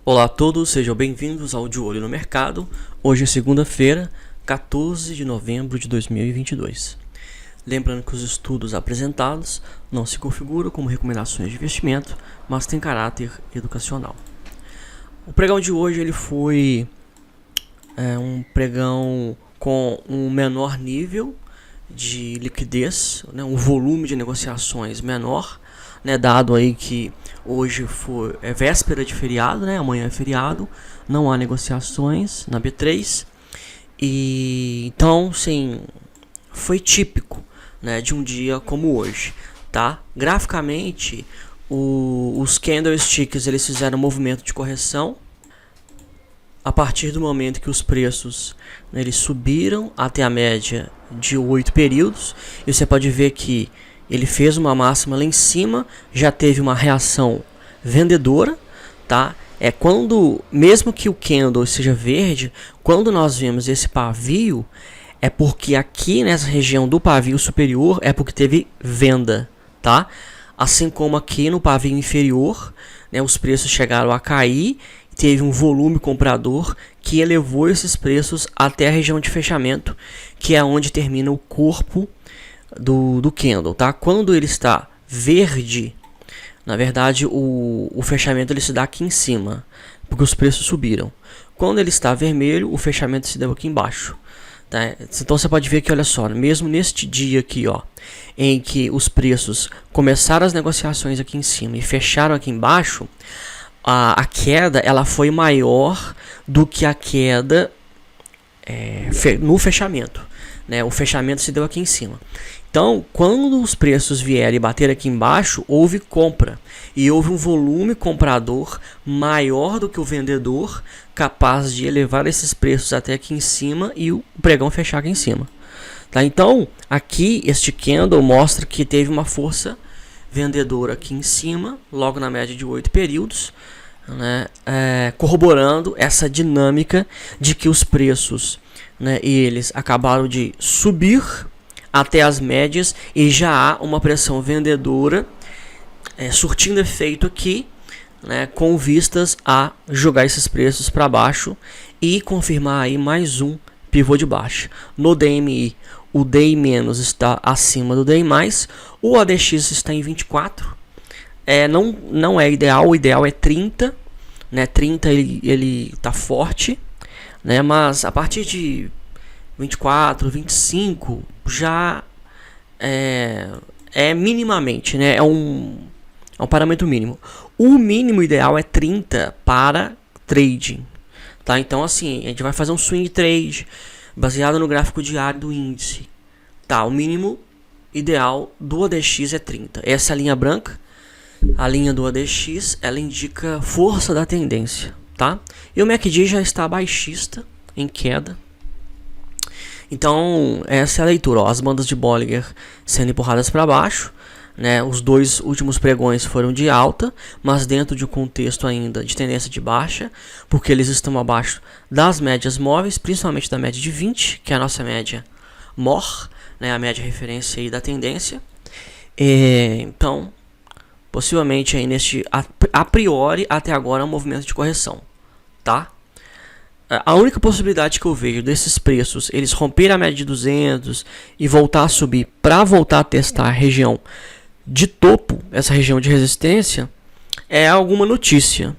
Olá a todos, sejam bem-vindos ao De Olho no Mercado. Hoje é segunda-feira, 14 de novembro de 2022. Lembrando que os estudos apresentados não se configuram como recomendações de investimento, mas têm caráter educacional. O pregão de hoje ele foi um pregão com um menor nível de liquidez, né, um volume de negociações menor, né, dado aí que hoje é véspera de feriado, né, amanhã é feriado, não há negociações na B3 e então sim, foi típico, né, de um dia como hoje, tá? Graficamente, os candlesticks eles fizeram um movimento de correção a partir do momento que os preços, né, eles subiram até a média de 8 períodos, e você pode ver que ele fez uma máxima lá em cima, já teve uma reação vendedora, tá? Quando, mesmo que o candle seja verde, quando nós vemos esse pavio, é porque aqui nessa região do pavio superior é porque teve venda, tá? Assim como aqui no pavio inferior, né, os preços chegaram a cair, teve um volume comprador que elevou esses preços até a região de fechamento, que é onde termina o corpo do candle, tá? Quando ele está verde, na verdade o fechamento ele se dá aqui em cima, porque os preços subiram. Quando ele está vermelho, o fechamento se deu aqui embaixo, tá? Então você pode ver que, olha só, mesmo neste dia aqui, ó, em que os preços começaram as negociações aqui em cima e fecharam aqui embaixo, a queda ela foi maior do que a queda no fechamento, né? O fechamento se deu aqui em cima. Então, quando os preços vierem e bater aqui embaixo, houve compra e houve um volume comprador maior do que o vendedor, capaz de elevar esses preços até aqui em cima e o pregão fechar aqui em cima, tá? Então, aqui este candle mostra que teve uma força vendedora aqui em cima, logo na média de 8 períodos, né, corroborando essa dinâmica de que os preços, né, eles acabaram de subir até as médias e já há uma pressão vendedora surtindo efeito aqui, né, com vistas a jogar esses preços para baixo e confirmar aí mais um pivô de baixa. No DMI, o DI- está acima do DI+, o ADX está em 24, não é ideal, o ideal é 30, né? 30 ele tá forte, né? Mas a partir de 24, 25 já é minimamente, né? É um parâmetro mínimo. O mínimo ideal é 30 para trading, tá? Então assim, a gente vai fazer um swing trade baseado no gráfico diário do índice, tá? O mínimo ideal do ADX é 30. Essa linha branca, a linha do ADX, ela indica força da tendência, tá? E o MACD já está baixista, em queda. Então, essa é a leitura, ó, as bandas de Bollinger sendo empurradas para baixo, né? Os dois últimos pregões foram de alta, mas dentro de um contexto ainda de tendência de baixa, porque eles estão abaixo das médias móveis, principalmente da média de 20, que é a nossa média MOR, né? A média referência aí da tendência. Então, possivelmente aí a priori até agora é um movimento de correção, tá? A única possibilidade que eu vejo desses preços eles romperem a média de 200 e voltar a subir para voltar a testar a região de topo, essa região de resistência, é alguma notícia.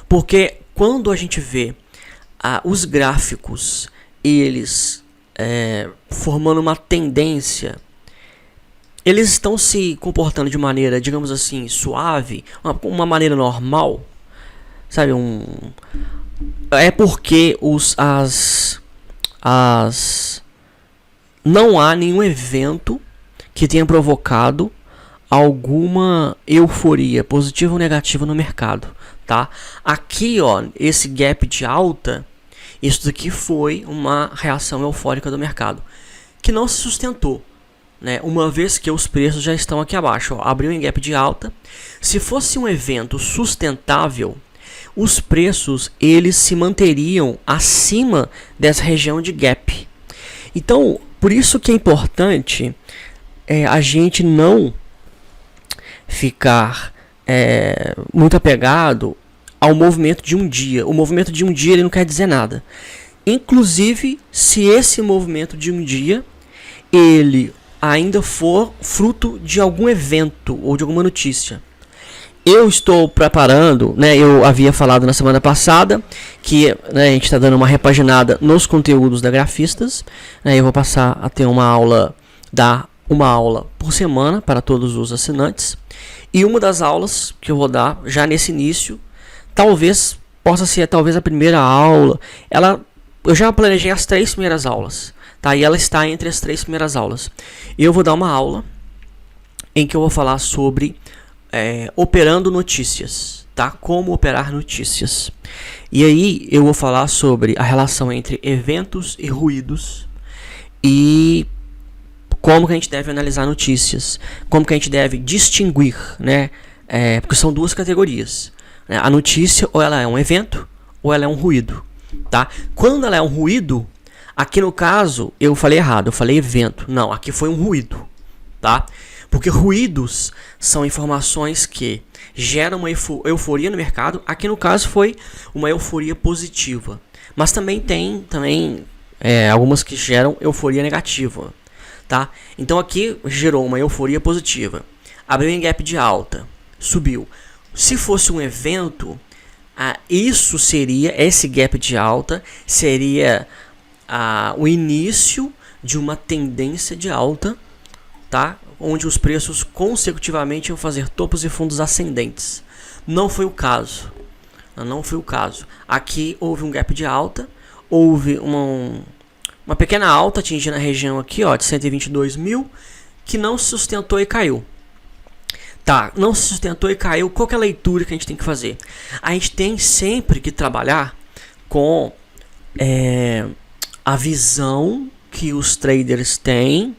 Porque quando a gente vê os gráficos eles formando uma tendência, eles estão se comportando de maneira, digamos assim, suave, uma maneira normal, sabe? É porque não há nenhum evento que tenha provocado alguma euforia, positiva ou negativa, no mercado, tá? Aqui, ó, esse gap de alta, isso daqui foi uma reação eufórica do mercado, que não se sustentou, né? Uma vez que os preços já estão aqui abaixo, ó, abriu em gap de alta. Se fosse um evento sustentável, os preços eles se manteriam acima dessa região de gap. Então, por isso que é importante a gente não ficar muito apegado ao movimento de um dia. O movimento de um dia ele não quer dizer nada. Inclusive, se esse movimento de um dia ele ainda for fruto de algum evento ou de alguma notícia. Eu estou preparando, né, eu havia falado na semana passada que, né, a gente está dando uma repaginada nos conteúdos da Grafistas. Eu vou passar a ter dar uma aula por semana para todos os assinantes. E uma das aulas que eu vou dar já nesse início, talvez possa ser a primeira aula. Eu já planejei as 3 primeiras aulas, tá? E ela está entre as 3 primeiras aulas. E eu vou dar uma aula em que eu vou falar sobre operando notícias, tá? Como operar notícias. E aí eu vou falar sobre a relação entre eventos e ruídos e como que a gente deve analisar notícias, como que a gente deve distinguir, né? Porque são 2 categorias. Né? A notícia, ou ela é um evento, ou ela é um ruído, tá? Quando ela é um ruído, aqui no caso eu falei errado, eu falei evento. Não, aqui foi um ruído, tá? Porque ruídos são informações que geram uma euforia no mercado. Aqui no caso foi uma euforia positiva. Mas também tem algumas que geram euforia negativa. Tá? Então aqui gerou uma euforia positiva. Abriu em gap de alta. Subiu. Se fosse um evento, esse gap de alta seria o início de uma tendência de alta, tá? Onde os preços consecutivamente iam fazer topos e fundos ascendentes. Não foi o caso. Não foi o caso. Aqui houve um gap de alta, houve uma pequena alta atingindo a região aqui, ó, de 122 mil, que não se sustentou e caiu. Tá, não se sustentou e caiu. Qual que é a leitura que a gente tem que fazer? A gente tem sempre que trabalhar com a visão que os traders têm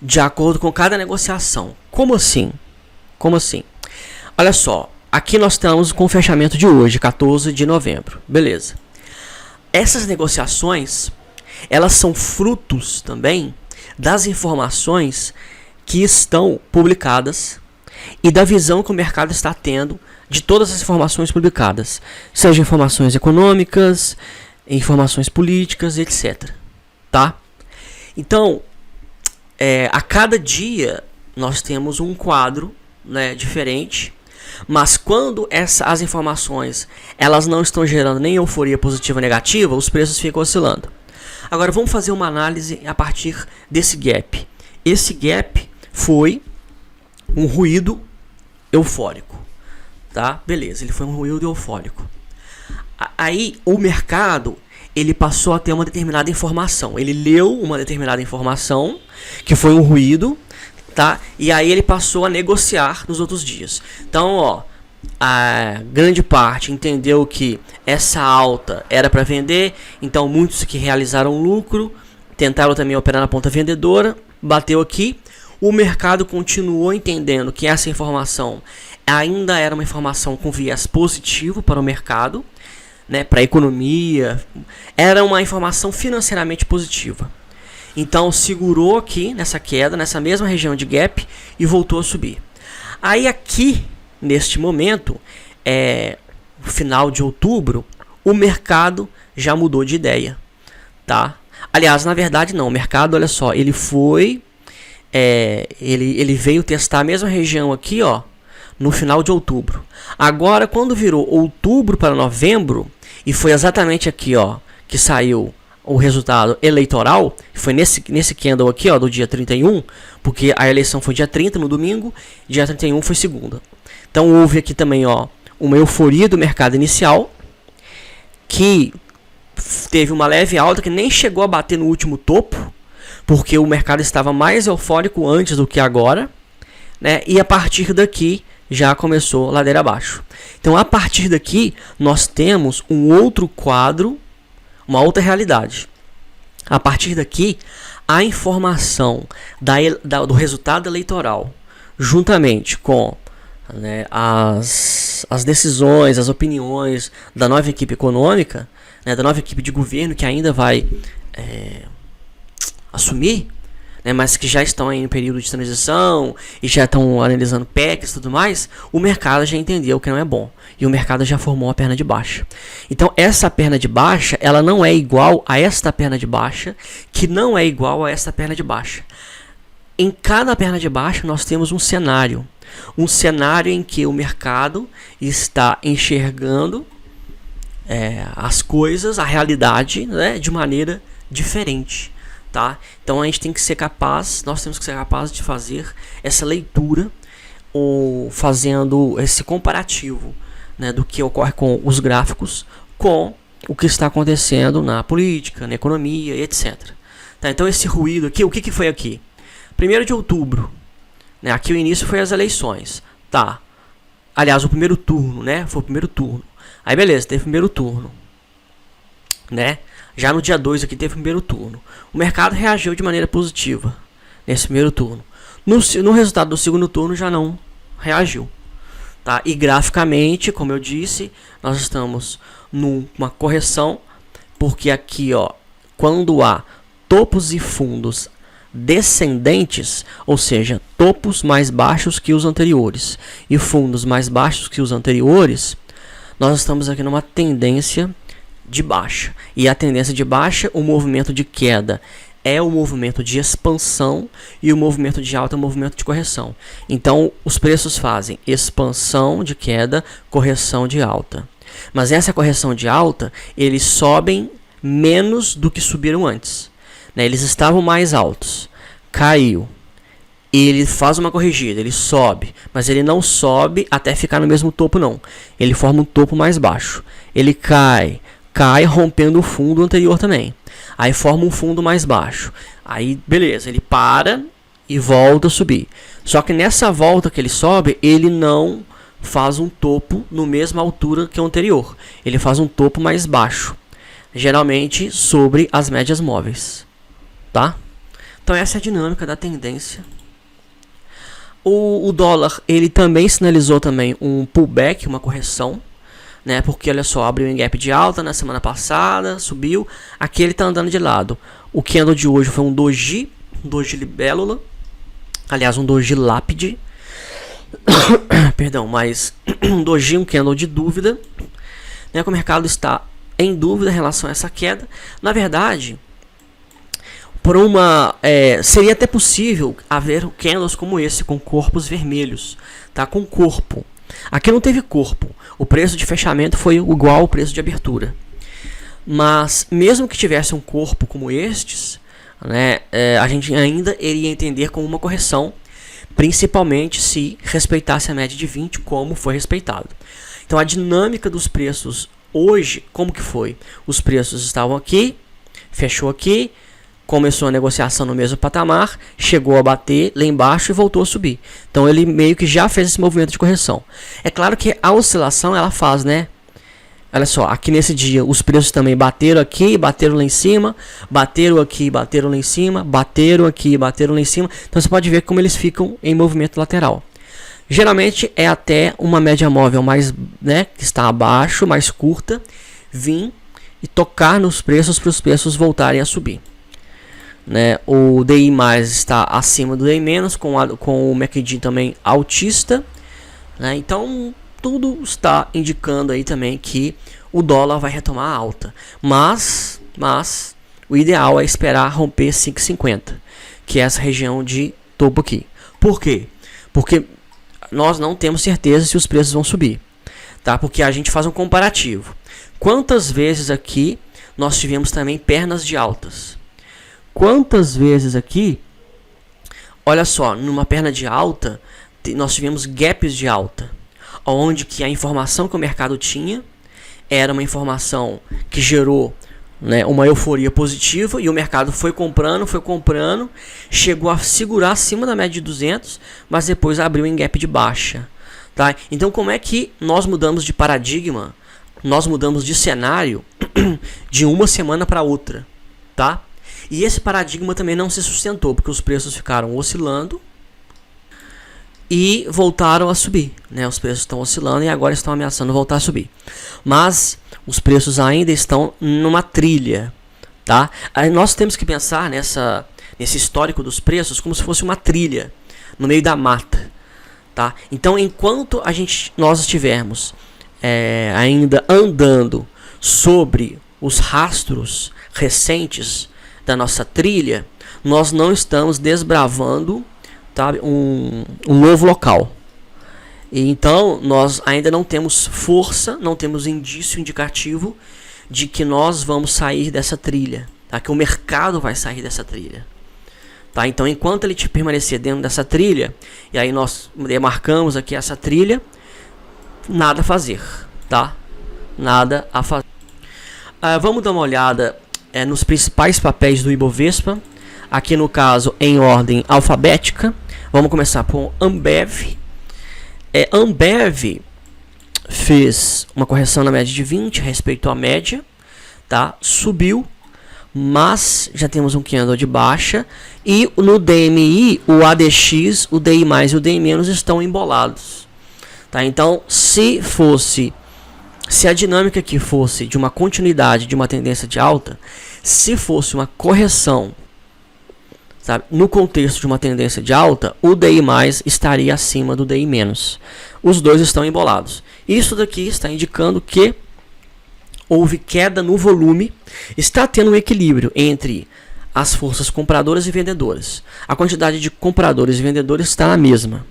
de acordo com cada negociação. Como assim? Como assim? Olha só, aqui nós estamos com o fechamento de hoje, 14 de novembro. Beleza. Essas negociações, elas são frutos também das informações que estão publicadas e da visão que o mercado está tendo de todas as informações publicadas, sejam informações econômicas, informações políticas, etc. Tá? Então, a cada dia nós temos um quadro, né, diferente, mas quando as informações elas não estão gerando nem euforia positiva ou negativa, os preços ficam oscilando. Agora vamos fazer uma análise a partir desse gap. Esse gap foi um ruído eufórico, tá? Beleza, ele foi um ruído eufórico. Aí o mercado ele passou a ter uma determinada informação. Ele leu uma determinada informação que foi um ruído, tá? E aí ele passou a negociar nos outros dias. Então, ó, a grande parte entendeu que essa alta era para vender, então muitos que realizaram lucro tentaram também operar na ponta vendedora, bateu aqui. O mercado continuou entendendo que essa informação ainda era uma informação com viés positivo para o mercado, né, para a economia, era uma informação financeiramente positiva. Então segurou aqui nessa queda, nessa mesma região de gap e voltou a subir. Aí aqui, neste momento, final de outubro, o mercado já mudou de ideia, tá? Aliás, na verdade não, o mercado, olha só, ele foi, ele veio testar a mesma região aqui, ó, no final de outubro. Agora, quando virou outubro para novembro, e foi exatamente aqui, ó, que saiu o resultado eleitoral, foi nesse candle aqui, ó, do dia 31, porque a eleição foi dia 30 no domingo, dia 31 foi segunda. Então houve aqui também, ó, uma euforia do mercado inicial, que teve uma leve alta que nem chegou a bater no último topo, porque o mercado estava mais eufórico antes do que agora, né? E a partir daqui já começou ladeira abaixo. Então a partir daqui nós temos um outro quadro, uma outra realidade. A partir daqui, a informação do resultado eleitoral, juntamente com, né, as decisões, as opiniões da nova equipe econômica, né, da nova equipe de governo que ainda vai assumir, né, mas que já estão aí em período de transição e já estão analisando PECs e tudo mais, o mercado já entendeu que não é bom. E o mercado já formou a perna de baixa. Então, essa perna de baixa, ela não é igual a esta perna de baixa, que não é igual a esta perna de baixa. Em cada perna de baixa, nós temos um cenário. Um cenário em que o mercado está enxergando as coisas, a realidade, né, de maneira diferente. Tá? Então a gente tem que ser capaz, nós temos que ser capazes de fazer essa leitura ou fazendo esse comparativo, né, do que ocorre com os gráficos com o que está acontecendo na política, na economia e etc. Tá? Então esse ruído aqui, o que foi aqui? 1º de outubro, né, aqui o início foi as eleições, tá? Aliás, o primeiro turno, né? Foi o primeiro turno. Aí beleza, teve o primeiro turno, né? Já no dia 2 aqui teve o primeiro turno. O mercado reagiu de maneira positiva nesse primeiro turno. No resultado do segundo turno já não reagiu. Tá? E graficamente, como eu disse, nós estamos numa correção. Porque aqui, ó, quando há topos e fundos descendentes, ou seja, topos mais baixos que os anteriores e fundos mais baixos que os anteriores, nós estamos aqui numa tendência de baixa. E a tendência de baixa, o movimento de queda é o movimento de expansão e o movimento de alta é o movimento de correção. Então, os preços fazem expansão de queda, correção de alta. Mas essa correção de alta, eles sobem menos do que subiram antes. Né? Eles estavam mais altos. Caiu. Ele faz uma corrigida, ele sobe, mas ele não sobe até ficar no mesmo topo não. Ele forma um topo mais baixo. Ele cai rompendo o fundo anterior também. Aí forma um fundo mais baixo. Aí beleza, ele para e volta a subir. Só que nessa volta que ele sobe, ele não faz um topo na mesma altura que o anterior. Ele faz um topo mais baixo, geralmente sobre as médias móveis, tá? Então essa é a dinâmica da tendência. O dólar, ele também sinalizou também um pullback, uma correção, né? Porque olha só, abriu em gap de alta na semana passada, subiu. Aqui ele está andando de lado. O candle de hoje foi um doji libélula, aliás, um doji lápide. Perdão, mas um doji, um candle de dúvida, né? Que o mercado está em dúvida em relação a essa queda. Na verdade, seria até possível haver candles como esse, com corpos vermelhos, tá? Com corpo. Aqui não teve corpo. O preço de fechamento foi igual ao preço de abertura. Mas mesmo que tivesse um corpo como estes, né, a gente ainda iria entender como uma correção, principalmente se respeitasse a média de 20, como foi respeitado. Então a dinâmica dos preços hoje, como que foi? Os preços estavam aqui, fechou aqui, começou a negociação no mesmo patamar, chegou a bater lá embaixo e voltou a subir. Então ele meio que já fez esse movimento de correção. É claro que a oscilação ela faz, né? Olha só, aqui nesse dia os preços também bateram aqui, bateram lá em cima, bateram aqui, bateram lá em cima, bateram aqui, bateram lá em cima. Então você pode ver como eles ficam em movimento lateral. Geralmente é até uma média móvel mais, né, que está abaixo, mais curta, vir e tocar nos preços para os preços voltarem a subir. Né, o DI mais está acima do DI menos, com o MACD também altista, né, então tudo está indicando aí também que o dólar vai retomar a alta, mas o ideal é esperar romper 5,50, que é essa região de topo aqui. Por quê? Porque nós não temos certeza se os preços vão subir, tá? Porque a gente faz um comparativo. Quantas vezes aqui nós tivemos também pernas de altas? Quantas vezes aqui, olha só, numa perna de alta, nós tivemos gaps de alta, onde que a informação que o mercado tinha era uma informação que gerou, né, uma euforia positiva, e o mercado foi comprando, chegou a segurar acima da média de 200, mas depois abriu em gap de baixa. Tá? Então como é que nós mudamos de paradigma, nós mudamos de cenário de uma semana para outra, tá? E esse paradigma também não se sustentou, porque os preços ficaram oscilando e voltaram a subir, né? Os preços estão oscilando e agora estão ameaçando voltar a subir. Mas os preços ainda estão numa trilha, tá? Aí nós temos que pensar nesse histórico dos preços, como se fosse uma trilha no meio da mata, tá? Então, enquanto nós estivermos ainda andando sobre os rastros recentes da nossa trilha, nós não estamos desbravando, tá, um novo local. E então nós ainda não temos força, não temos indício indicativo de que nós vamos sair dessa trilha, tá? Que o mercado vai sair dessa trilha, tá? Então, enquanto ele permanecer dentro dessa trilha, e aí nós demarcamos aqui essa trilha, nada a fazer, tá? Nada a fazer. Vamos dar uma olhada nos principais papéis do Ibovespa, aqui no caso em ordem alfabética. Vamos começar com Ambev. Ambev fez uma correção na média de 20, respeitou a média, tá? Subiu, mas já temos um candle de baixa, e no DMI, o ADX, o DI+, e o DI- estão embolados, tá? Então, se a dinâmica aqui fosse de uma continuidade de uma tendência de alta, se fosse uma correção, sabe, no contexto de uma tendência de alta, o DI+ estaria acima do DI-. Os dois estão embolados. Isso daqui está indicando que houve queda no volume, está tendo um equilíbrio entre as forças compradoras e vendedoras. A quantidade de compradores e vendedores está na mesma,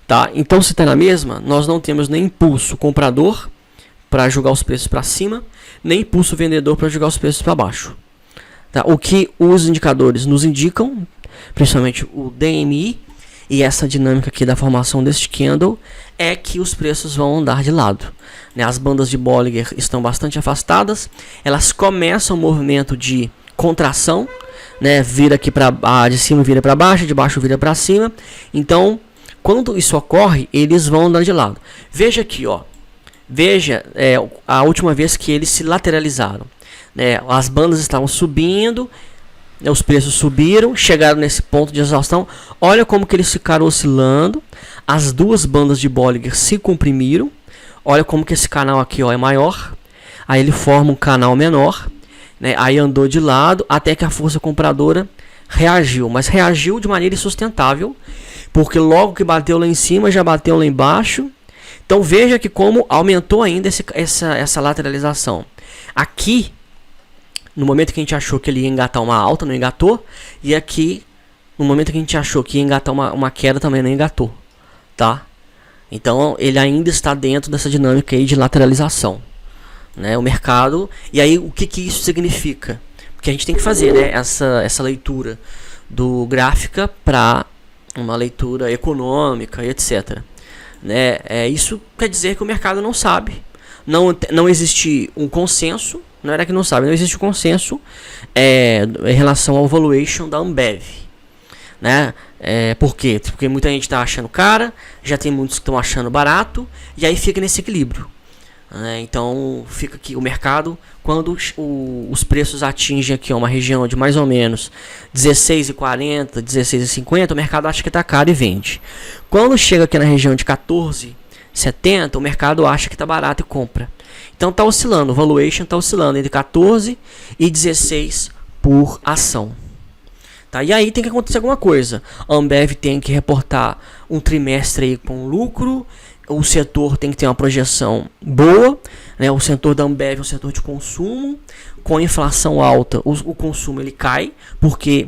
tá? Então, se está na mesma, nós não temos nem impulso comprador para jogar os preços para cima, nem impulso vendedor para jogar os preços para baixo. Tá? O que os indicadores nos indicam, principalmente o DMI e essa dinâmica aqui da formação deste candle, é que os preços vão andar de lado, né? As bandas de Bollinger estão bastante afastadas, elas começam um movimento de contração, né? Vira aqui de cima vira para baixo, de baixo vira para cima. Então, quando isso ocorre, eles vão andar de lado. Veja aqui, ó. Veja a última vez que eles se lateralizaram, né? As bandas estavam subindo, né? Os preços subiram, chegaram nesse ponto de exaustão. Olha como que eles ficaram oscilando. As duas bandas de Bollinger se comprimiram. Olha como que esse canal aqui, ó, é maior. Aí ele forma um canal menor, né? Aí andou de lado até que a força compradora reagiu, mas reagiu de maneira insustentável, porque logo que bateu lá em cima já bateu lá embaixo. Então veja que como aumentou ainda essa lateralização. Aqui, no momento que a gente achou que ele ia engatar uma alta, não engatou. E aqui, no momento que a gente achou que ia engatar uma queda, também não engatou, tá? Então ele ainda está dentro dessa dinâmica aí de lateralização, né? O mercado. E aí o que isso significa? Porque a gente tem que fazer, né, essa leitura do gráfica para uma leitura econômica e etc. Né? Isso quer dizer que o mercado não sabe, não existe um consenso, não era que não sabe, não existe um consenso em relação ao valuation da Ambev, né? Por quê? Porque muita gente está achando cara, já tem muitos que estão achando barato, e aí fica nesse equilíbrio, né? Então fica aqui o mercado, quando os preços atingem aqui uma região de mais ou menos 16,40, 16,50, o mercado acha que está caro e vende. Quando chega aqui na região de 14,70, o mercado acha que está barato e compra. Então está oscilando, o valuation está oscilando entre 14 e 16 por ação. Tá? E aí tem que acontecer alguma coisa. A Ambev tem que reportar um trimestre aí com lucro, o setor tem que ter uma projeção boa, né? O setor da Ambev é um setor de consumo, com a inflação alta, o consumo ele cai, porque,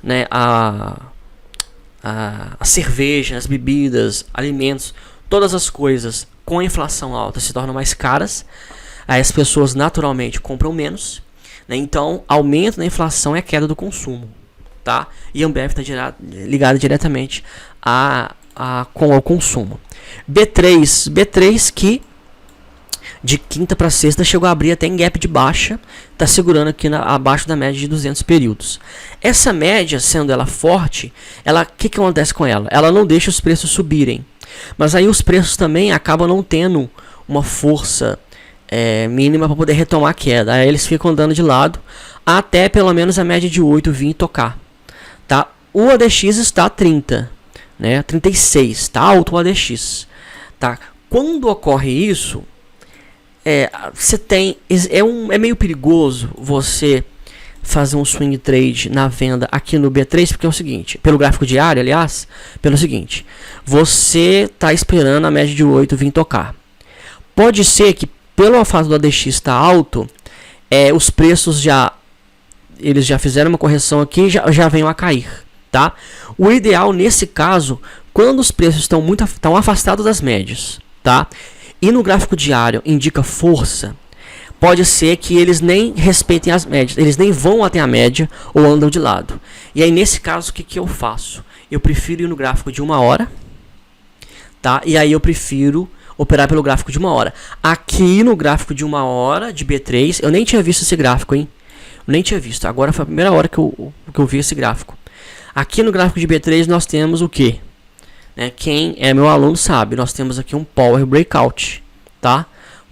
né, a cerveja, as bebidas, alimentos, todas as coisas com a inflação alta se tornam mais caras, aí as pessoas naturalmente compram menos, né? Então aumento na inflação é queda do consumo, tá? E a Ambev está ligada diretamente com o consumo. B3 que de quinta para sexta chegou a abrir até em gap de baixa, está segurando aqui abaixo da média de 200 períodos. Essa média, sendo ela forte, que acontece com ela? Ela não deixa os preços subirem, mas aí os preços também acabam não tendo uma força mínima para poder retomar a queda. Aí eles ficam andando de lado até pelo menos a média de 8 vir tocar, tá? O ADX está a 30, né? 36, está alto o ADX, tá? Quando ocorre isso, é meio perigoso você fazer um swing trade na venda aqui no B3, porque é o seguinte, pelo gráfico diário, aliás, pelo seguinte, você está esperando a média de 8 vir tocar. Pode ser que pelo fato do ADX estar alto, os preços eles já fizeram uma correção aqui e já venham a cair, tá? O ideal nesse caso, quando os preços estão afastados das médias, tá? E no gráfico diário indica força, pode ser que eles nem respeitem as médias, eles nem vão até a média ou andam de lado. E aí nesse caso o que eu faço? Eu prefiro ir no gráfico de 1 hora, tá? E aí eu prefiro operar pelo gráfico de 1 hora. Aqui no gráfico de 1 hora de B3, eu nem tinha visto esse gráfico, hein? Eu nem tinha visto. Agora foi a primeira hora que eu vi esse gráfico. Aqui no gráfico de B3 nós temos o que? Quem é meu aluno sabe, nós temos aqui um Power Breakout, tá?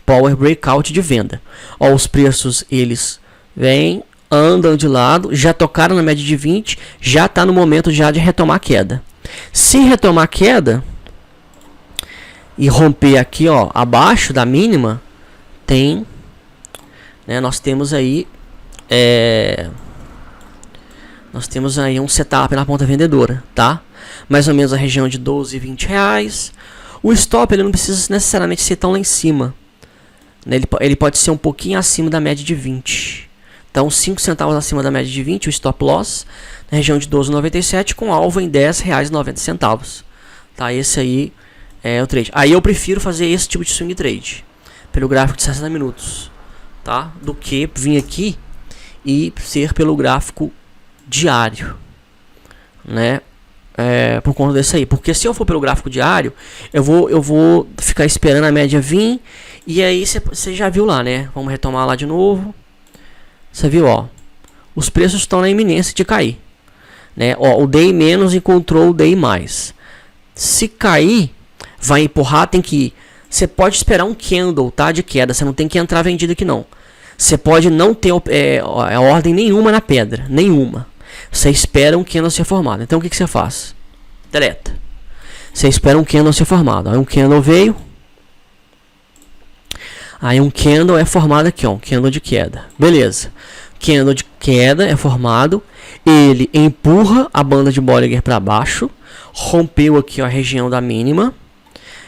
Power Breakout de venda. Ó, os preços eles vêm, andam de lado, já tocaram na média de 20, já está no momento já de retomar a queda. Se retomar a queda e romper aqui, ó, abaixo da mínima, nós temos aí um setup na ponta vendedora, tá? Mais ou menos a região de 12 e 20 reais. O stop ele não precisa necessariamente ser tão lá em cima, né? Ele pode ser um pouquinho acima da média de 20. Então 5 centavos acima da média de 20, o stop loss na região de 12,97 com alvo em R$10,90, tá? Esse aí é o trade. Aí eu prefiro fazer esse tipo de swing trade pelo gráfico de 60 minutos, tá? Do que vir aqui e ser pelo gráfico diário, né? Por conta desse aí, porque se eu for pelo gráfico diário, eu vou ficar esperando a média vir, e aí você já viu lá, né? Vamos retomar lá de novo. Você viu, ó, os preços estão na iminência de cair, né? Ó, o DI menos encontrou o DI mais. Se cair, vai empurrar, você pode esperar um candle, tá? De queda, você não tem que entrar vendido aqui não. Você pode não ter ordem nenhuma na pedra, nenhuma. Você espera um candle ser formado. Então o que você faz? Deleta. Você espera um candle ser formado. Aí um candle veio. Aí um candle é formado aqui, ó, um candle de queda. Beleza. Candle de queda é formado. Ele empurra a banda de Bollinger para baixo. Rompeu aqui, ó, a região da mínima.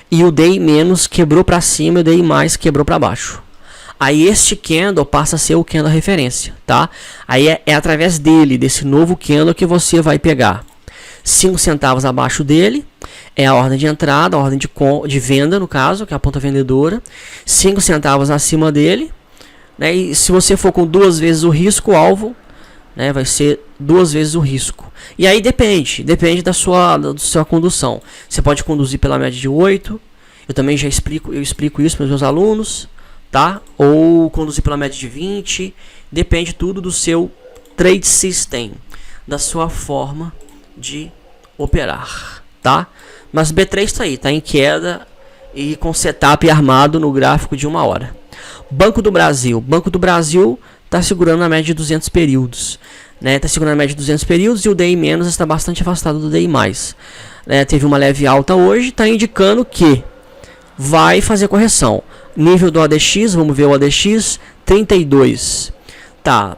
E o DI menos quebrou para cima e o DI mais quebrou para baixo. Aí este candle passa a ser o candle referência, tá? Aí é através desse novo candle que você vai pegar 5 centavos abaixo dele, é a ordem de entrada, a ordem de venda no caso, que é a ponta vendedora, 5 centavos acima dele, né? E se você for com 2 vezes o risco, o alvo, né, vai ser 2 vezes o risco. E aí depende da sua condução. Você pode conduzir pela média de 8, eu também já explico isso para os meus alunos, tá? Ou conduzir pela média de 20, depende tudo do seu trade system, da sua forma de operar, tá? Mas B3 está aí, tá em queda e com setup armado no gráfico de 1 hora. Banco do Brasil está segurando na média de 200 períodos, né? Está segurando a média de 200 períodos e o DI menos está bastante afastado do DI mais, né? Teve uma leve alta hoje, está indicando que vai fazer correção. Nível do ADX, vamos ver o ADX, 32. Tá.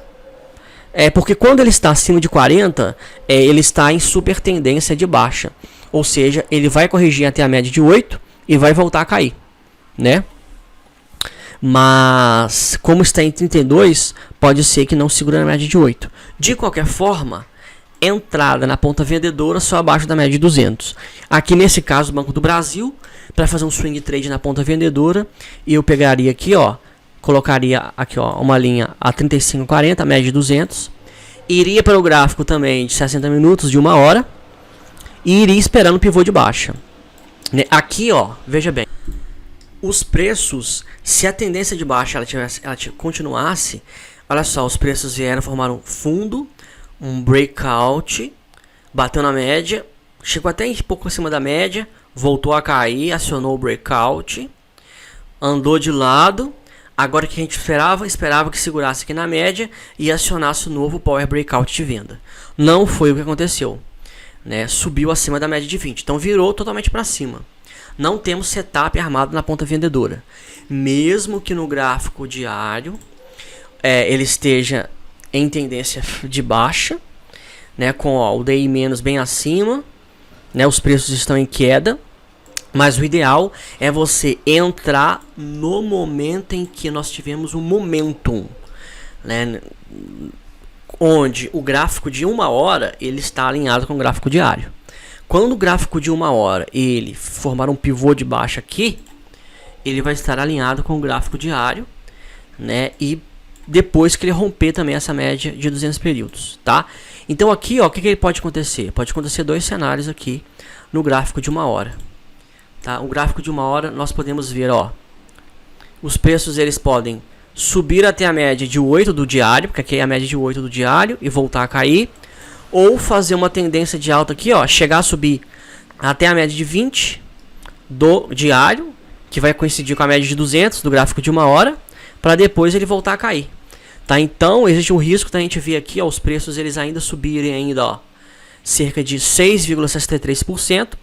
Porque quando ele está acima de 40, ele está em super tendência de baixa. Ou seja, ele vai corrigir até a média de 8 e vai voltar a cair, né? Mas, como está em 32, pode ser que não segure na média de 8. De qualquer forma, entrada na ponta vendedora só abaixo da média de 200. Aqui nesse caso, o Banco do Brasil, para fazer um swing trade na ponta vendedora, eu pegaria aqui, ó, colocaria aqui, ó, uma linha a 35,40, a média de 200, iria para o gráfico também de 60 minutos de 1 hora e iria esperando o pivô de baixa, né? Aqui, ó, veja bem, os preços, se a tendência de baixa ela continuasse, olha só, os preços vieram formar um fundo, um breakout, bateu na média, chegou até um pouco acima da média, voltou a cair, acionou o breakout, andou de lado. Agora que a gente esperava que segurasse aqui na média e acionasse o novo Power Breakout de venda. Não foi o que aconteceu, né? Subiu acima da média de 20, então virou totalmente para cima. Não temos setup armado na ponta vendedora, mesmo que no gráfico diário ele esteja em tendência de baixa, né, com o DI menos bem acima, né, os preços estão em queda, mas o ideal é você entrar no momento em que nós tivemos um momentum, né, onde o gráfico de 1 hora ele está alinhado com o gráfico diário. Quando o gráfico de 1 hora ele formar um pivô de baixa aqui, ele vai estar alinhado com o gráfico diário, né, e depois que ele romper também essa média de 200 períodos, tá? Então aqui, ó, o que ele pode acontecer? Pode acontecer dois cenários aqui no gráfico de 1 hora, tá? O gráfico de 1 hora nós podemos ver, ó, os preços eles podem subir até a média de 8 do diário, porque aqui é a média de 8 do diário e voltar a cair, ou fazer uma tendência de alta aqui, ó, chegar a subir até a média de 20 do diário, que vai coincidir com a média de 200 do gráfico de 1 hora, para depois ele voltar a cair, tá? Então existe um risco da gente ver aqui, ó, os preços eles ainda subirem ainda, ó, cerca de 6,63%,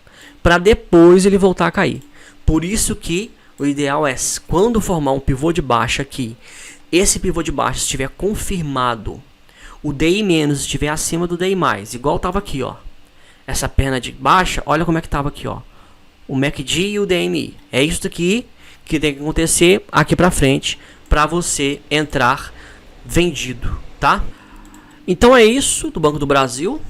para depois ele voltar a cair. Por isso que o ideal é, quando formar um pivô de baixa aqui, esse pivô de baixa estiver confirmado, o DI menos estiver acima do DI mais, igual estava aqui, ó, essa perna de baixa, olha como é que estava aqui, ó, o MACD e o DMI. É isso daqui que tem que acontecer aqui para frente para você entrar vendido, tá? Então é isso do Banco do Brasil.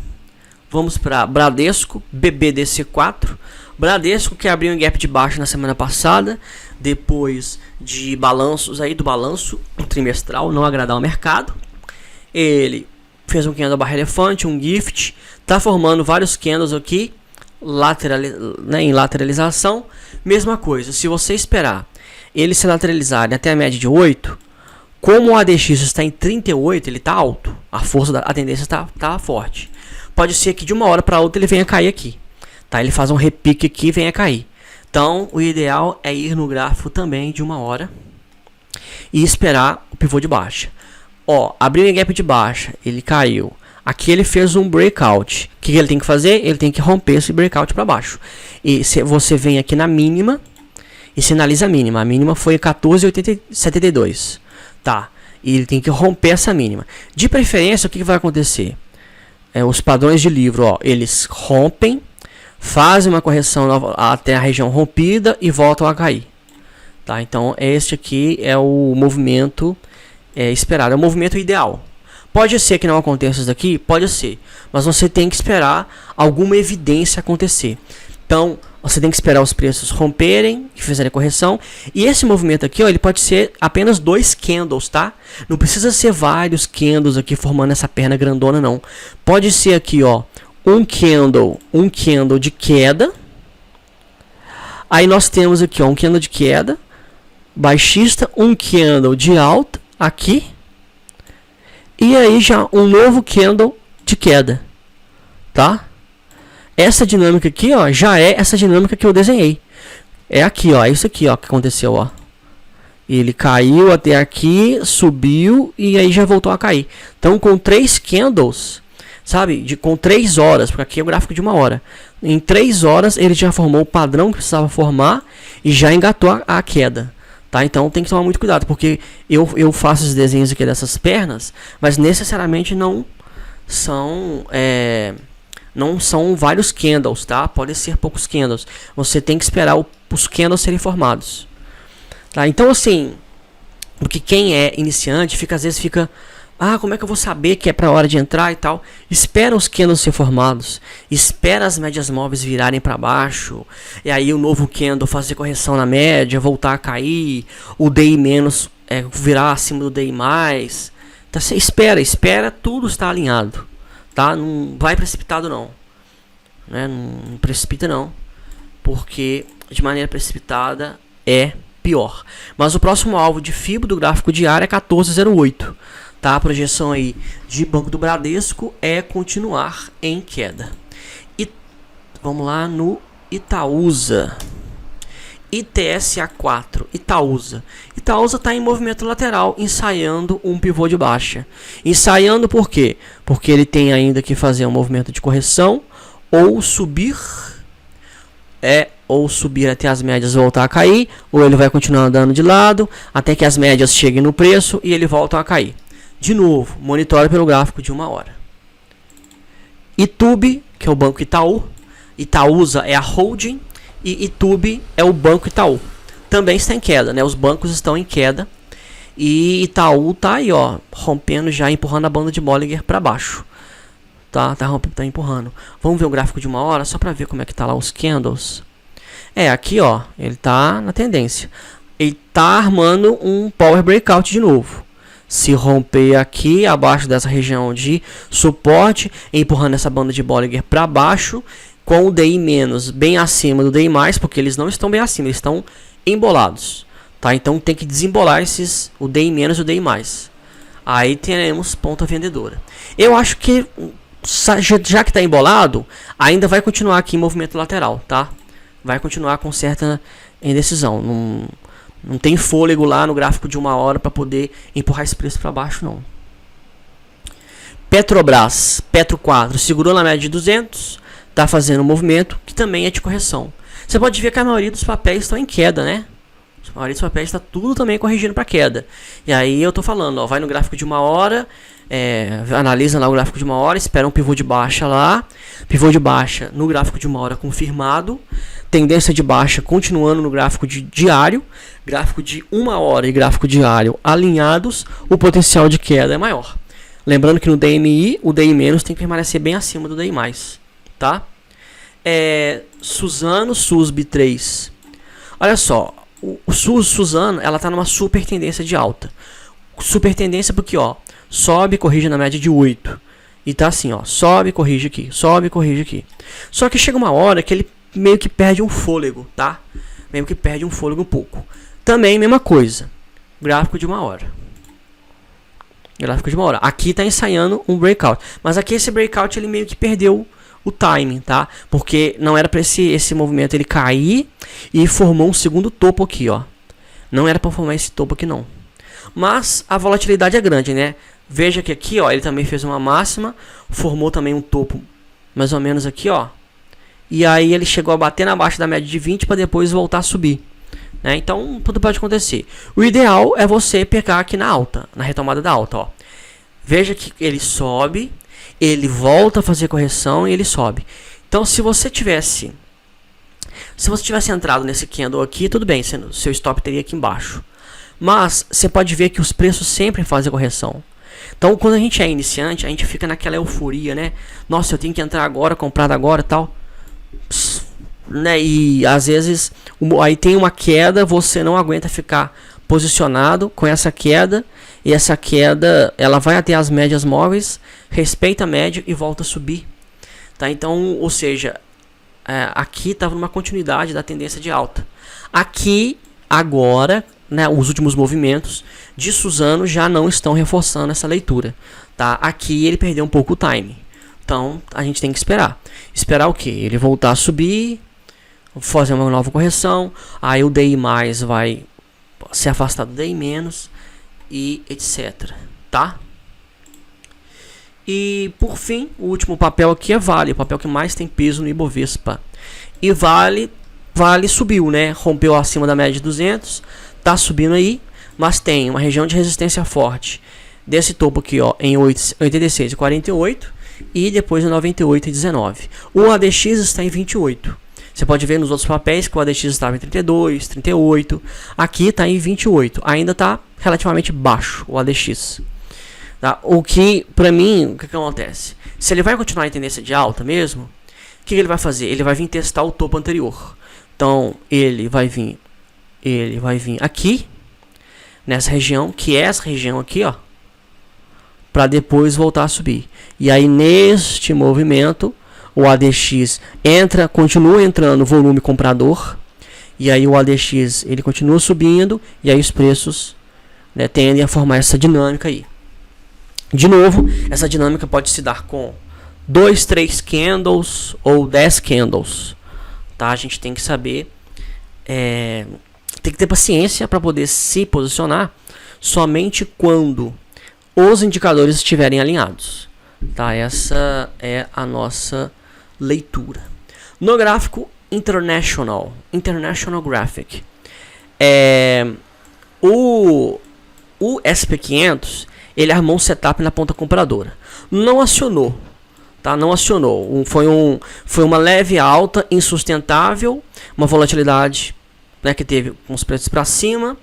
Vamos para Bradesco, BBDC4. Bradesco que abriu um gap de baixa na semana passada, depois de balanços aí do balanço trimestral não agradar ao mercado. Ele fez um candle barra elefante, um gift, tá formando vários candles aqui, em lateralização. Mesma coisa, se você esperar ele se lateralizar até a média de 8, como o ADX está em 38, ele está alto, a força a tendência está forte. Pode ser que de uma hora para outra ele venha cair aqui, tá? Ele faz um repique aqui e venha cair. Então o ideal é ir no gráfico também de 1 hora e esperar o pivô de baixa. Ó, abriu em gap de baixa, ele caiu. Aqui ele fez um breakout. O que ele tem que fazer? Ele tem que romper esse breakout para baixo. E se você vem aqui na mínima e sinaliza a mínima. A mínima foi 14,72. Tá? E ele tem que romper essa mínima. De preferência, o que vai acontecer? Os padrões de livro, ó, eles rompem, fazem uma correção até a região rompida e voltam a cair. Tá? Então, este aqui é o movimento esperado. É o movimento ideal. Pode ser que não aconteça isso daqui? Pode ser. Mas você tem que esperar alguma evidência acontecer. Então, você tem que esperar os preços romperem, que fizerem a correção. E esse movimento aqui, ó, ele pode ser apenas 2 candles, tá? Não precisa ser vários candles aqui formando essa perna grandona, não. Pode ser aqui, ó, um candle de queda. Aí nós temos aqui, ó, um candle de queda baixista, um candle de alta aqui. E aí já um novo candle de queda, tá? Essa dinâmica aqui, ó, já é essa dinâmica que eu desenhei. É aqui, ó, é isso aqui, ó, que aconteceu, ó. Ele caiu até aqui, subiu e aí já voltou a cair. Então, com 3 candles, sabe, com 3 horas, porque aqui é o gráfico de 1 hora. Em 3 horas ele já formou o padrão que precisava formar e já engatou a queda. Tá? Então tem que tomar muito cuidado, porque eu faço os desenhos aqui dessas pernas, mas necessariamente não são vários candles, tá? Podem ser poucos candles. Você tem que esperar os candles serem formados. Tá? Então assim, porque quem é iniciante às vezes fica, como é que eu vou saber que é para hora de entrar e tal? Espera os candles ser formados, espera as médias móveis virarem para baixo, e aí o novo candle fazer correção na média, voltar a cair, o DI menos virar acima do DI mais. Então, você espera tudo estar alinhado, tá? Não vai precipitado não, né? Não precipita não, porque de maneira precipitada é pior. Mas o próximo alvo de FIBO do gráfico diário é 14,08. Tá, a projeção aí de Banco do Bradesco é continuar em queda. E vamos lá no Itaúsa. ITSA4, Itaúsa. Itaúsa está em movimento lateral, ensaiando um pivô de baixa. Ensaiando por quê? Porque ele tem ainda que fazer um movimento de correção, ou subir até as médias voltar a cair, ou ele vai continuar andando de lado até que as médias cheguem no preço e ele volta a cair. De novo, monitore pelo gráfico de 1 hora. Itube, que é o Banco Itaú. Itaúsa é a holding e Itube é o Banco Itaú. Também está em queda, né? Os bancos estão em queda. E Itaú tá aí, ó, rompendo já, empurrando a banda de Bollinger para baixo. Tá empurrando. Vamos ver o gráfico de 1 hora só para ver como é que tá lá os candles. Aqui, ó, ele tá na tendência. Ele tá armando um power breakout de novo. Se romper aqui abaixo dessa região de suporte, empurrando essa banda de Bollinger para baixo, com o DI menos bem acima do DI mais, porque eles não estão bem acima, eles estão embolados. Tá? Então tem que desembolar o DI menos e o DI mais. Aí teremos ponta vendedora. Eu acho que já que está embolado, ainda vai continuar aqui em movimento lateral, tá? Vai continuar com certa indecisão. Não tem fôlego lá no gráfico de 1 hora para poder empurrar esse preço para baixo, não. Petrobras, Petro 4, segurou na média de 200, está fazendo um movimento que também é de correção. Você pode ver que a maioria dos papéis estão em queda, né? A maioria dos papéis está tudo também corrigindo para queda. E aí eu tô falando, ó, vai no gráfico de 1 hora, analisa lá o gráfico de 1 hora, espera um pivô de baixa lá, pivô de baixa no gráfico de 1 hora confirmado, tendência de baixa continuando no gráfico de diário, gráfico de 1 hora e gráfico diário alinhados, o potencial de queda é maior. Lembrando que no DMI, o DI menos tem que permanecer bem acima do DI mais, tá? Suzano, SUSB 3. Olha só, o Suzano, ela tá numa super tendência de alta. Super tendência porque, ó, sobe e corrige na média de 8. E tá assim, ó, sobe e corrige aqui, sobe e corrige aqui. Só que chega uma hora que ele meio que perde um fôlego, tá? Meio que perde um fôlego um pouco. Também, mesma coisa. Gráfico de 1 hora. Gráfico de 1 hora. Aqui tá ensaiando um breakout. Mas aqui esse breakout ele meio que perdeu o timing, tá? Porque não era para esse movimento ele cair e formou um segundo topo aqui, ó. Não era para formar esse topo aqui, não. Mas a volatilidade é grande, né? Veja que aqui, ó, ele também fez uma máxima, formou também um topo mais ou menos aqui, ó. E aí ele chegou a bater na baixa da média de 20 para depois voltar a subir, né? Então tudo pode acontecer. O ideal é você pegar aqui na alta, na retomada da alta, ó. Veja que ele sobe, ele volta a fazer correção e ele sobe. Então se você tivesse entrado nesse candle aqui, tudo bem, seu stop teria aqui embaixo. Mas você pode ver que os preços sempre fazem correção. Então quando a gente é iniciante, a gente fica naquela euforia, né? Nossa, eu tenho que entrar agora, comprar agora e tal. Né? E às vezes aí tem uma queda, você não aguenta ficar posicionado com essa queda. E essa queda, ela vai até as médias móveis, respeita a média e volta a subir. Tá? Então, ou seja, aqui estava numa continuidade da tendência de alta. Aqui, agora, né, os últimos movimentos de Suzano já não estão reforçando essa leitura. Tá? Aqui ele perdeu um pouco o time. Então, a gente tem que esperar. Esperar o quê? Ele voltar a subir, fazer uma nova correção, aí o DI mais vai se afastar do DI menos, e etc, tá? E por fim, o último papel aqui é Vale, o papel que mais tem peso no Ibovespa. E Vale subiu, né? Rompeu acima da média de 200, tá subindo aí, mas tem uma região de resistência forte desse topo aqui, ó, em 86,48 e depois em 98,19. O ADX está em 28. Você pode ver nos outros papéis que o ADX estava em 32, 38. Aqui está em 28. Ainda está relativamente baixo o ADX. Tá? O que, para mim, o que acontece? Se ele vai continuar em tendência de alta mesmo, o que ele vai fazer? Ele vai vir testar o topo anterior. Então, ele vai vir aqui, nessa região, que é essa região aqui, ó, para depois voltar a subir. E aí, neste movimento, o ADX continua entrando volume comprador, e aí o ADX ele continua subindo, e aí os preços, né, tendem a formar essa dinâmica aí. De novo, essa dinâmica pode se dar com 2, 3 candles ou 10 candles, tá? A gente tem que saber, tem que ter paciência para poder se posicionar somente quando os indicadores estiverem alinhados, tá? Essa é a nossa leitura. No gráfico International Graphic, o SP500 ele armou um setup na ponta compradora. Não acionou, tá? Não acionou. Foi uma leve alta insustentável, uma volatilidade, né, que teve com os preços para cima.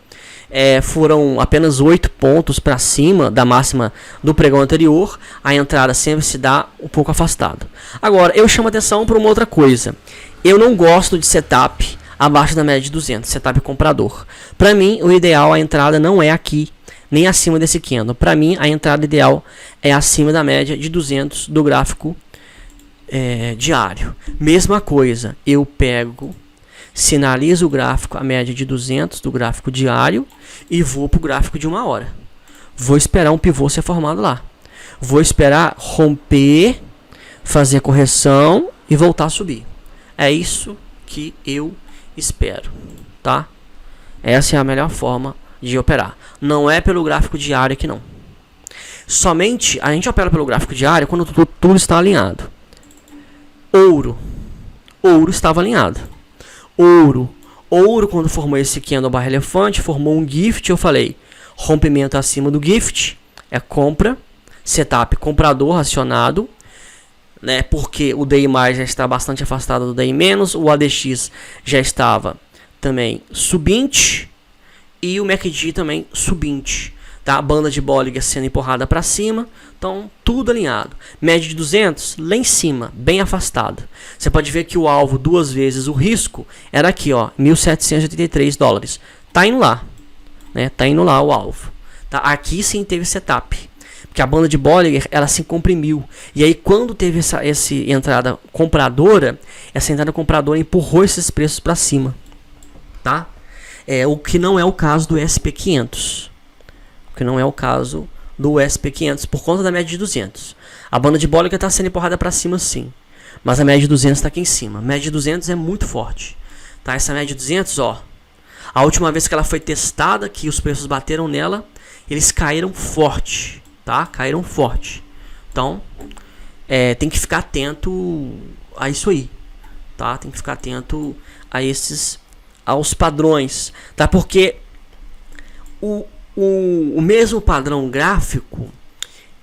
Foram apenas 8 pontos para cima da máxima do pregão anterior. A entrada sempre se dá um pouco afastada. Agora, eu chamo atenção para uma outra coisa. Eu não gosto de setup abaixo da média de 200, setup comprador. Para mim, o ideal, a entrada não é aqui, nem acima desse candle. Para mim, a entrada ideal é acima da média de 200 do gráfico diário. Mesma coisa, eu pego, sinalizo o gráfico, a média de 200 do gráfico diário, e vou para o gráfico de 1 hora. Vou esperar um pivô ser formado lá. Vou esperar romper, fazer a correção e voltar a subir. É isso que eu espero, tá? Essa é a melhor forma de operar. Não é pelo gráfico diário aqui não. Somente a gente opera pelo gráfico diário quando tudo está alinhado. Ouro estava alinhado. Ouro quando formou esse candle barra elefante, formou um gift, eu falei, rompimento acima do gift é compra, setup comprador acionado, né, porque o DI+ já está bastante afastado do DI-, o ADX já estava também subinte e o MACD também subinte, tá? A banda de Bollinger sendo empurrada para cima, então tudo alinhado. Média de 200 lá em cima, bem afastado. Você pode ver que o alvo duas vezes o risco era aqui, ó, 1.783 dólares. Tá indo lá, né? Tá indo lá o alvo. Tá? Aqui sim teve setup. Porque a banda de Bollinger, ela se comprimiu. E aí quando teve essa entrada compradora, essa entrada compradora empurrou esses preços para cima, tá? O que não é o caso do SP500. O que não é o caso do SP500 por conta da média de 200. A banda de Bollinger está sendo empurrada para cima sim, mas a média de 200 está aqui em cima. A média de 200 é muito forte, tá? Essa média de 200, ó, a última vez que ela foi testada, que os preços bateram nela, eles caíram forte. Tá? Caíram forte. Então, tem que ficar atento a isso aí. Tá? Tem que ficar atento aos padrões. Tá? Porque o mesmo padrão gráfico,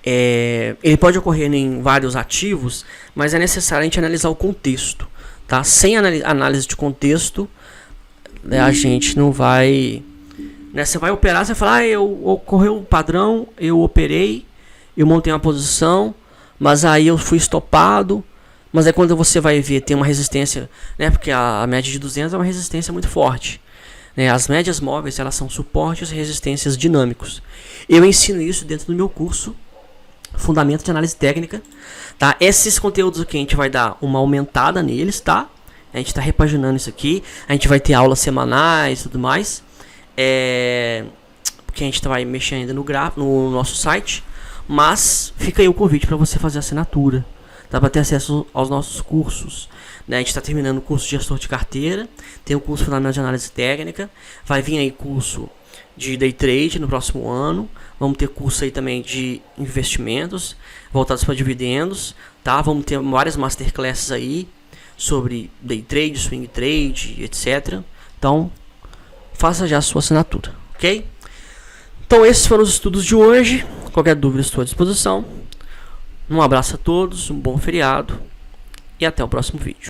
ele pode ocorrer em vários ativos, mas é necessário a gente analisar o contexto. Tá? Sem análise de contexto, a gente não vai... Né, você vai operar, você fala, ocorreu o padrão, eu operei, eu montei uma posição, mas aí eu fui estopado, mas aí quando você vai ver, tem uma resistência, né, porque a média de 200 é uma resistência muito forte. Né, as médias móveis, elas são suportes e resistências dinâmicos. Eu ensino isso dentro do meu curso, Fundamento de Análise Técnica. Tá? Esses conteúdos aqui a gente vai dar uma aumentada neles, tá? A gente está repaginando isso aqui, a gente vai ter aulas semanais e tudo mais. Porque a gente vai mexer ainda no nosso site, mas fica aí o convite para você fazer assinatura, tá? Para ter acesso aos nossos cursos, né? A gente está terminando o curso de gestor de carteira, tem o curso Fundamental de Análise Técnica, vai vir aí curso de Day Trade no próximo ano, vamos ter curso aí também de investimentos voltados para dividendos, tá? Vamos ter várias masterclasses aí sobre Day Trade, Swing Trade, etc. Então, faça já a sua assinatura, ok? Então esses foram os estudos de hoje. Qualquer dúvida estou à disposição. Um abraço a todos, um bom feriado e até o próximo vídeo.